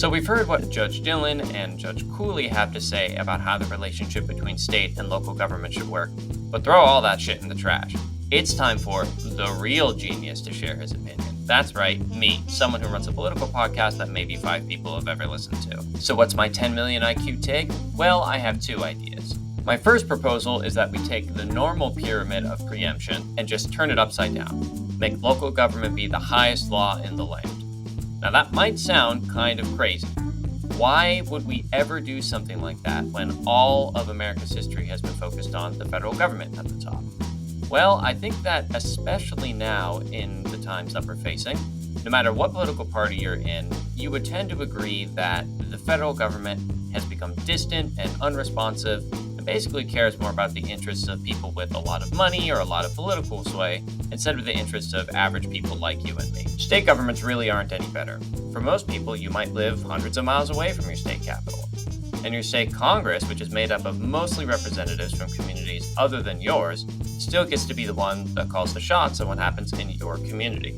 So we've heard what Judge Dillon and Judge Cooley have to say about how the relationship between state and local government should work, but throw all that shit in the trash. It's time for the real genius to share his opinion. That's right, me, someone who runs a political podcast that maybe 5 people have ever listened to. So what's my 10 million IQ take? Well, I have 2 ideas. My first proposal is that we take the normal pyramid of preemption and just turn it upside down. Make local government be the highest law in the land. Now that might sound kind of crazy. Why would we ever do something like that when all of America's history has been focused on the federal government at the top? Well, I think that especially now in the times that we're facing, no matter what political party you're in, you would tend to agree that the federal government has become distant and unresponsive and basically cares more about the interests of people with a lot of money or a lot of political sway instead of the interests of average people like you and me. State governments really aren't any better. For most people, you might live hundreds of miles away from your state capital. And your state Congress, which is made up of mostly representatives from communities other than yours, still gets to be the one that calls the shots on what happens in your community.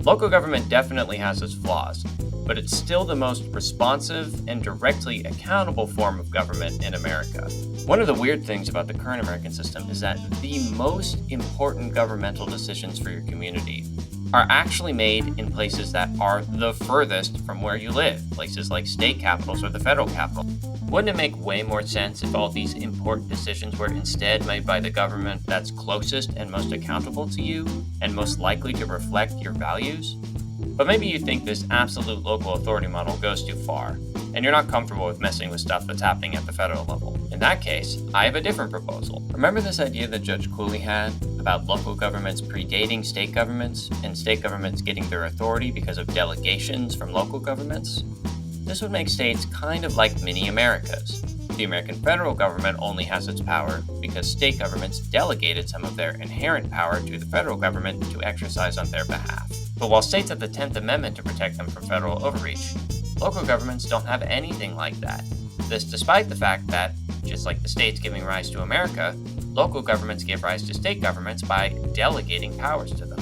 Local government definitely has its flaws, but it's still the most responsive and directly accountable form of government in America. One of the weird things about the current American system is that the most important governmental decisions for your community are actually made in places that are the furthest from where you live, places like state capitals or the federal capital. Wouldn't it make way more sense if all these important decisions were instead made by the government that's closest and most accountable to you and most likely to reflect your values? But maybe you think this absolute local authority model goes too far, and you're not comfortable with messing with stuff that's happening at the federal level. In that case, I have a different proposal. Remember this idea that Judge Cooley had about local governments predating state governments and state governments getting their authority because of delegations from local governments? This would make states kind of like mini Americas. The American federal government only has its power because state governments delegated some of their inherent power to the federal government to exercise on their behalf. But while states have the 10th Amendment to protect them from federal overreach, local governments don't have anything like that. This despite the fact that, just like the states giving rise to America, local governments give rise to state governments by delegating powers to them.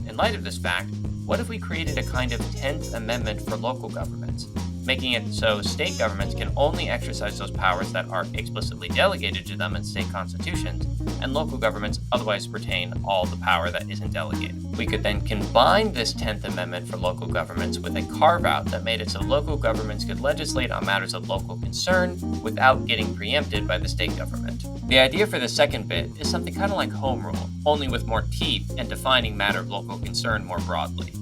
In light of this fact, what if we created a kind of 10th Amendment for local governments, making it so state governments can only exercise those powers that are explicitly delegated to them in state constitutions, and local governments otherwise retain all the power that isn't delegated? We could then combine this 10th Amendment for local governments with a carve-out that made it so local governments could legislate on matters of local concern without getting preempted by the state government. The idea for the second bit is something kind of like home rule, only with more teeth and defining matter of local concern more broadly.